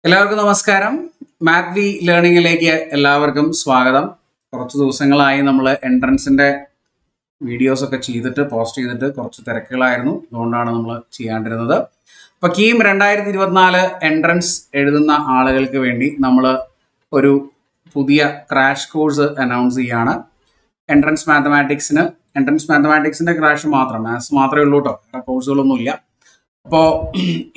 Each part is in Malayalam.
എല്ലാവർക്കും നമസ്കാരം. മാത്ത് വി ലേണിംഗിലേക്ക് എല്ലാവർക്കും സ്വാഗതം. കുറച്ച് ദിവസങ്ങളായി നമ്മൾ എൻട്രൻസിൻ്റെ വീഡിയോസൊക്കെ പോസ്റ്റ് ചെയ്തിട്ട് കുറച്ച് തിരക്കുകളായിരുന്നു. അതുകൊണ്ടാണ് നമ്മൾ ചെയ്യാണ്ടിരുന്നത്. അപ്പോൾ കീം 2024 എൻട്രൻസ് എഴുതുന്ന ആളുകൾക്ക് വേണ്ടി നമ്മൾ ഒരു പുതിയ ക്രാഷ് കോഴ്സ് അനൗൺസ് ചെയ്യാണ്. എൻട്രൻസ് മാത്തമാറ്റിക്സിൻ്റെ ക്രാഷ് മാത്രം, മാത്സ് മാത്രമേ ഉള്ളൂ കേട്ടോ, വേറെ കോഴ്സുകളൊന്നുമില്ല. അപ്പോൾ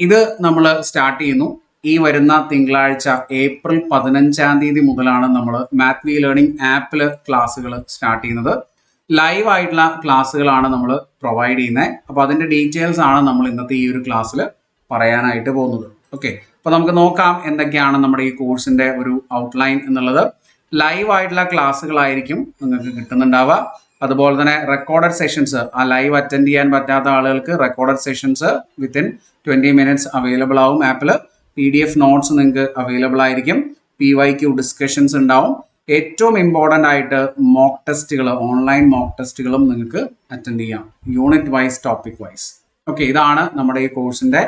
ഇത് നമ്മൾ സ്റ്റാർട്ട് ചെയ്യുന്നു. ഈ വരുന്ന തിങ്കളാഴ്ച ഏപ്രിൽ 15 മുതലാണ് നമ്മൾ മാത്ത് വി ലേണിംഗ് ആപ്പിൽ ക്ലാസ്സുകൾ സ്റ്റാർട്ട് ചെയ്യുന്നത്. ലൈവ് ആയിട്ടുള്ള ക്ലാസ്സുകളാണ് നമ്മൾ പ്രൊവൈഡ് ചെയ്യുന്നത്. അപ്പോൾ അതിൻ്റെ ഡീറ്റെയിൽസ് ആണ് നമ്മൾ ഇന്നത്തെ ഈ ഒരു ക്ലാസ്സിൽ പറയാനായിട്ട് പോകുന്നത്. ഓക്കെ, അപ്പോൾ നമുക്ക് നോക്കാം എന്തൊക്കെയാണ് നമ്മുടെ ഈ കോഴ്സിൻ്റെ ഒരു ഔട്ട്ലൈൻ എന്നുള്ളത്. ലൈവ് ആയിട്ടുള്ള ക്ലാസ്സുകളായിരിക്കും നിങ്ങൾക്ക് കിട്ടുന്നുണ്ടാവുക. അതുപോലെ തന്നെ റെക്കോർഡഡ് സെഷൻസ്, ആ ലൈവ് അറ്റൻഡ് ചെയ്യാൻ പറ്റാത്ത ആളുകൾക്ക് recorded sessions within 20 minutes available ആവും. ആപ്പിൽ PDF നോട്ട്സ് നിങ്ങൾക്ക് അവൈലബിൾ ആയിരിക്കും. PYQ ഡിസ്കഷൻസ് ഉണ്ടാവും. ഏറ്റവും ഇമ്പോർട്ടൻ്റ് ആയിട്ട് മോക്ക് ടെസ്റ്റുകൾ, ഓൺലൈൻ മോക്ക് ടെസ്റ്റുകളും നിങ്ങൾക്ക് അറ്റൻഡ് ചെയ്യാം, unit wise, topic wise. Okay, ഇതാണ് നമ്മുടെ ഈ കോഴ്സിൻ്റെ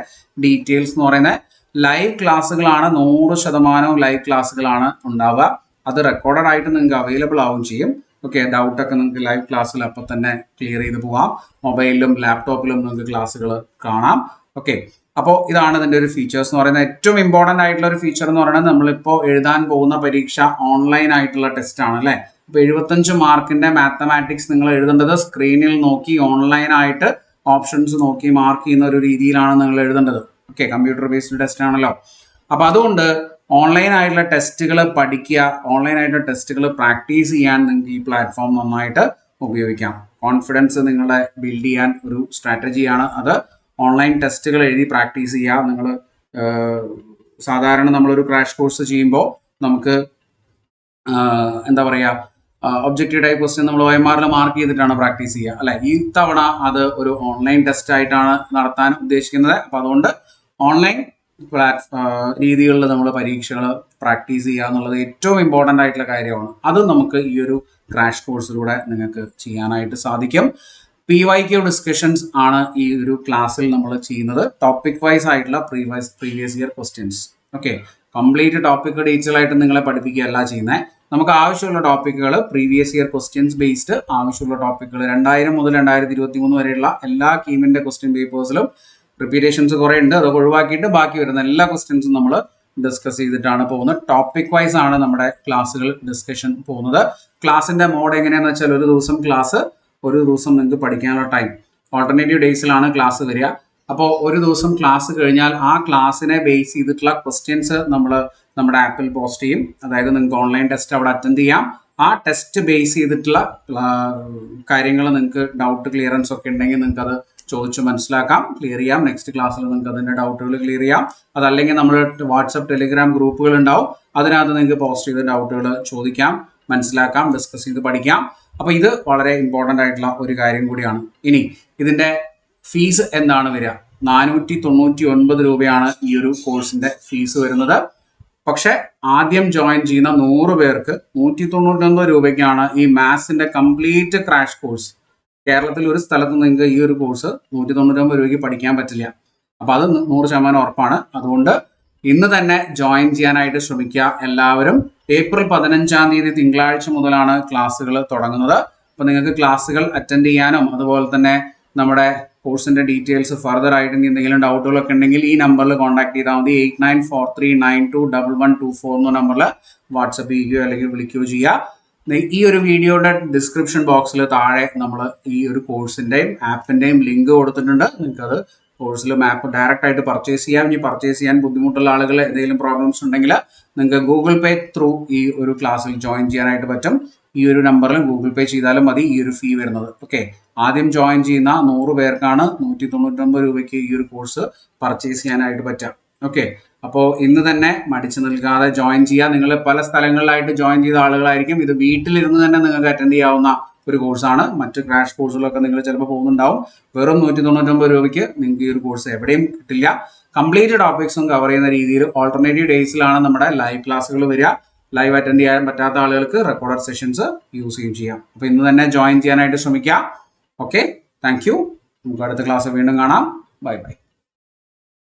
ഡീറ്റെയിൽസ് എന്ന് പറയുന്നത്. ലൈവ് ക്ലാസ്സുകളാണ്, 100% ലൈവ് ക്ലാസ്സുകളാണ് ഉണ്ടാവുക. അത് റെക്കോർഡഡ് ആയിട്ട് നിങ്ങൾക്ക് അവൈലബിൾ ആവുകയും ചെയ്യും. ഓക്കെ, ഡൗട്ടൊക്കെ നിങ്ങൾക്ക് ലൈവ് ക്ലാസ്സിൽ അപ്പോൾ തന്നെ ക്ലിയർ ചെയ്ത് പോകാം. മൊബൈലിലും ലാപ്ടോപ്പിലും നിങ്ങൾക്ക് ക്ലാസ്സുകൾ കാണാം. ഓക്കെ, അപ്പോൾ ഇതാണ് ഇതിൻ്റെ ഒരു ഫീച്ചേഴ്സ് എന്ന് പറയുന്നത്. ഏറ്റവും ഇമ്പോർട്ടൻ്റ് ആയിട്ടുള്ള ഒരു ഫീച്ചർ എന്ന് പറയുന്നത്, നമ്മളിപ്പോൾ എഴുതാൻ പോകുന്ന പരീക്ഷ ഓൺലൈൻ ആയിട്ടുള്ള ടെസ്റ്റ് ആണ് അല്ലേ. അപ്പോൾ 75 മാർക്കിൻ്റെ മാത്തമാറ്റിക്സ് നിങ്ങൾ എഴുതേണ്ടത് സ്ക്രീനിൽ നോക്കി ഓൺലൈനായിട്ട് ഓപ്ഷൻസ് നോക്കി മാർക്ക് ചെയ്യുന്ന ഒരു രീതിയിലാണ് നിങ്ങൾ എഴുതേണ്ടത്. ഓക്കെ, കമ്പ്യൂട്ടർ ബേസ്ഡ് ടെസ്റ്റ് ആണല്ലോ. അപ്പോൾ അതുകൊണ്ട് ഓൺലൈൻ ആയിട്ടുള്ള ടെസ്റ്റുകൾ പഠിക്കുക, ഓൺലൈൻ ആയിട്ടുള്ള ടെസ്റ്റുകൾ പ്രാക്ടീസ് ചെയ്യാൻ നിങ്ങൾക്ക് ഈ പ്ലാറ്റ്ഫോം നന്നായിട്ട് ഉപയോഗിക്കാം. കോൺഫിഡൻസ് നിങ്ങളെ ബിൽഡ് ചെയ്യാൻ ഒരു സ്ട്രാറ്റജിയാണ് അത്. ഓൺലൈൻ ടെസ്റ്റുകൾ എഴുതി പ്രാക്ടീസ് ചെയ്യുക. നിങ്ങൾ സാധാരണ നമ്മളൊരു ക്രാഷ് കോഴ്സ് ചെയ്യുമ്പോൾ നമുക്ക് എന്താ പറയുക, ഒബ്ജക്റ്റീവ് ടൈപ്പ് ക്വസ്റ്റ്യൻ നമ്മൾ OMR മാർക്ക് ചെയ്തിട്ടാണ് പ്രാക്ടീസ് ചെയ്യുക അല്ലെ. ഈ തവണ അത് ഒരു ഓൺലൈൻ ടെസ്റ്റ് ആയിട്ടാണ് നടത്താൻ ഉദ്ദേശിക്കുന്നത്. അപ്പോൾ അതുകൊണ്ട് ഓൺലൈൻ രീതികളിൽ നമ്മൾ പരീക്ഷകൾ പ്രാക്ടീസ് ചെയ്യുക എന്നുള്ളത് ഏറ്റവും ഇമ്പോർട്ടൻ്റ് ആയിട്ടുള്ള കാര്യമാണ്. അത് നമുക്ക് ഈ ഒരു ക്രാഷ് കോഴ്സിലൂടെ നിങ്ങൾക്ക് ചെയ്യാനായിട്ട് സാധിക്കും. PYQ ഡിസ്കഷൻസ് ആണ് ഈ ഒരു ക്ലാസ്സിൽ നമ്മൾ ചെയ്യുന്നത്. ടോപ്പിക് വൈസ് ആയിട്ടുള്ള previous year questions. Okay, complete topic detail ആയിട്ട് നിങ്ങളെ പഠിപ്പിക്കുകയല്ല ചെയ്യുന്നത്. നമുക്ക് ആവശ്യമുള്ള ടോപ്പിക്കുകൾ, പ്രീവിയസ് ഇയർ ക്വസ്റ്റ്യൻസ് ബേസ്ഡ് ആവശ്യമുള്ള ടോപ്പിക്കുകൾ 2000 മുതൽ 2023 വരെയുള്ള എല്ലാ കീമിൻ്റെ ക്വസ്റ്റ്യൻ പേപ്പേഴ്സിലും റിപ്പീറ്റേഷൻസ് കുറേ ഉണ്ട്. അതൊക്കെ ഒഴിവാക്കിയിട്ട് ബാക്കി വരുന്ന എല്ലാ ക്വസ്റ്റ്യൻസും നമ്മൾ ഡിസ്കസ് ചെയ്തിട്ടാണ് പോകുന്നത്. ടോപ്പിക് വൈസ് ആണ് നമ്മുടെ ക്ലാസ്സുകൾ ഡിസ്കഷൻ പോകുന്നത്. ക്ലാസ്സിൻ്റെ മോഡ് എങ്ങനെയാണെന്ന് വെച്ചാൽ, ഒരു ദിവസം നിങ്ങൾക്ക് പഠിക്കാനുള്ള ടൈം ഓൾട്ടർനേറ്റീവ് ഡേയ്സിലാണ് ക്ലാസ് വരിക. അപ്പോൾ ഒരു ദിവസം ക്ലാസ് കഴിഞ്ഞാൽ ആ ക്ലാസ്സിനെ ബേസ് ചെയ്തിട്ടുള്ള ക്വസ്റ്റ്യൻസ് നമ്മൾ നമ്മുടെ ആപ്പിൽ പോസ്റ്റ് ചെയ്യും. അതായത് നിങ്ങൾക്ക് ഓൺലൈൻ ടെസ്റ്റ് അവിടെ അറ്റൻഡ് ചെയ്യാം. ആ ടെസ്റ്റ് ബേസ് ചെയ്തിട്ടുള്ള കാര്യങ്ങൾ, നിങ്ങൾക്ക് ഡൗട്ട് ക്ലിയറൻസ് ഒക്കെ ഉണ്ടെങ്കിൽ നിങ്ങൾക്ക് അത് ചോദിച്ച് മനസ്സിലാക്കാം, ക്ലിയർ ചെയ്യാം. നെക്സ്റ്റ് ക്ലാസ്സിൽ നിങ്ങൾക്ക് അതിൻ്റെ ഡൗട്ടുകൾ ക്ലിയർ ചെയ്യാം. അതല്ലെങ്കിൽ നമ്മൾ വാട്സപ്പ്, ടെലിഗ്രാം ഗ്രൂപ്പുകൾ ഉണ്ടാവും. അതിനകത്ത് നിങ്ങൾക്ക് പോസ്റ്റ് ചെയ്ത ഡൗട്ടുകൾ ചോദിക്കാം, മനസ്സിലാക്കാം, ഡിസ്കസ് ചെയ്ത് പഠിക്കാം. അപ്പോൾ ഇത് വളരെ ഇമ്പോർട്ടൻ്റ് ആയിട്ടുള്ള ഒരു കാര്യം കൂടിയാണ്. ഇനി ഇതിൻ്റെ ഫീസ് എന്താണ് വരിക? 499 രൂപയാണ് ഈ ഒരു കോഴ്സിൻ്റെ ഫീസ് വരുന്നത്. പക്ഷെ ആദ്യം ജോയിൻ ചെയ്യുന്ന 100 പേർക്ക് 199 രൂപയ്ക്കാണ് ഈ മാത്സിൻ്റെ കംപ്ലീറ്റ് ക്രാഷ് കോഴ്സ്. കേരളത്തിൽ ഒരു സ്ഥലത്ത് നിങ്ങൾക്ക് ഈ ഒരു കോഴ്സ് 199 രൂപയ്ക്ക് പഠിക്കാൻ പറ്റില്ല. അപ്പോൾ അത് 100% ഉറപ്പാണ്. അതുകൊണ്ട് ഇന്ന് തന്നെ ജോയിൻ ചെയ്യാനായിട്ട് ശ്രമിക്കുക എല്ലാവരും. ഏപ്രിൽ 15 തിങ്കളാഴ്ച മുതലാണ് ക്ലാസ്സുകൾ തുടങ്ങുന്നത്. അപ്പോൾ നിങ്ങൾക്ക് ക്ലാസ്സുകൾ അറ്റൻഡ് ചെയ്യാനും അതുപോലെ തന്നെ നമ്മുടെ കോഴ്സിൻ്റെ ഡീറ്റെയിൽസ് ഫർദർ ആയിട്ട് എന്തെങ്കിലും ഡൗട്ടുകളൊക്കെ ഉണ്ടെങ്കിൽ ഈ നമ്പറിൽ കോൺടാക്ട് ചെയ്താൽ മതി. 8943921124 എന്ന നമ്പറിൽ വാട്സപ്പ് ചെയ്യുകയോ അല്ലെങ്കിൽ വിളിക്കുകയോ ചെയ്യുക. ഈ ഒരു വീഡിയോയുടെ ഡിസ്ക്രിപ്ഷൻ ബോക്സിൽ താഴെ നമ്മൾ ഈ ഒരു കോഴ്സിൻ്റെയും ആപ്പിൻ്റെയും ലിങ്ക് കൊടുത്തിട്ടുണ്ട്. നിങ്ങൾക്കത് കോഴ്സിൽ മാപ്പ് ഡയറക്റ്റ് ആയിട്ട് പർച്ചേസ് ചെയ്യാം. ഇനി പർച്ചേസ് ചെയ്യാൻ ബുദ്ധിമുട്ടുള്ള ആളുകൾ, എന്തെങ്കിലും പ്രോബ്ലംസ് ഉണ്ടെങ്കിൽ നിങ്ങൾക്ക് ഗൂഗിൾ പേ ത്രൂ ഈ ഒരു ക്ലാസ്സിൽ ജോയിൻ ചെയ്യാനായിട്ട് പറ്റും. ഈ ഒരു നമ്പറിൽ ഗൂഗിൾ പേ ചെയ്താലും മതി ഈ ഒരു ഫീ വരുന്നത്. ഓക്കെ, ആദ്യം ജോയിൻ ചെയ്യുന്ന 100 പേർക്കാണ് 199 രൂപയ്ക്ക് ഈ ഒരു കോഴ്സ് പർച്ചേസ് ചെയ്യാനായിട്ട് പറ്റുക. ഓക്കെ, അപ്പോൾ ഇന്ന് തന്നെ മടിച്ചു നിൽക്കാതെ ജോയിൻ ചെയ്യുക. നിങ്ങൾ പല സ്ഥലങ്ങളിലായിട്ട് ജോയിൻ ചെയ്ത ആളുകളായിരിക്കും. ഇത് വീട്ടിലിരുന്ന് തന്നെ നിങ്ങൾക്ക് അറ്റൻഡ് ചെയ്യാവുന്ന ഒരു കോഴ്സാണ്. മറ്റ് ക്രാഷ് കോഴ്സുകളൊക്കെ നിങ്ങൾ ചിലപ്പോൾ പോകുന്നുണ്ടാവും. വെറും 199 രൂപയ്ക്ക് നിങ്ങൾക്ക് ഈ ഒരു കോഴ്സ് എവിടെയും കിട്ടില്ല. കംപ്ലീറ്റ് ടോപ്പിക്സും കവർ ചെയ്യുന്ന രീതിയിൽ ഓൾട്ടർനേറ്റീവ് ഡേയ്സിലാണ് നമ്മുടെ ലൈവ് ക്ലാസ്സുകൾ വരിക. ലൈവ് അറ്റൻഡ് ചെയ്യാൻ പറ്റാത്ത ആളുകൾക്ക് റെക്കോർഡഡ് സെഷൻസ് യൂസ് ചെയ്യാം. അപ്പോൾ ഇന്ന് തന്നെ ജോയിൻ ചെയ്യാനായിട്ട് ശ്രമിക്കുക. Okay, thank you. നമുക്ക് അടുത്ത ക്ലാസ് വീണ്ടും കാണാം. Bye bye.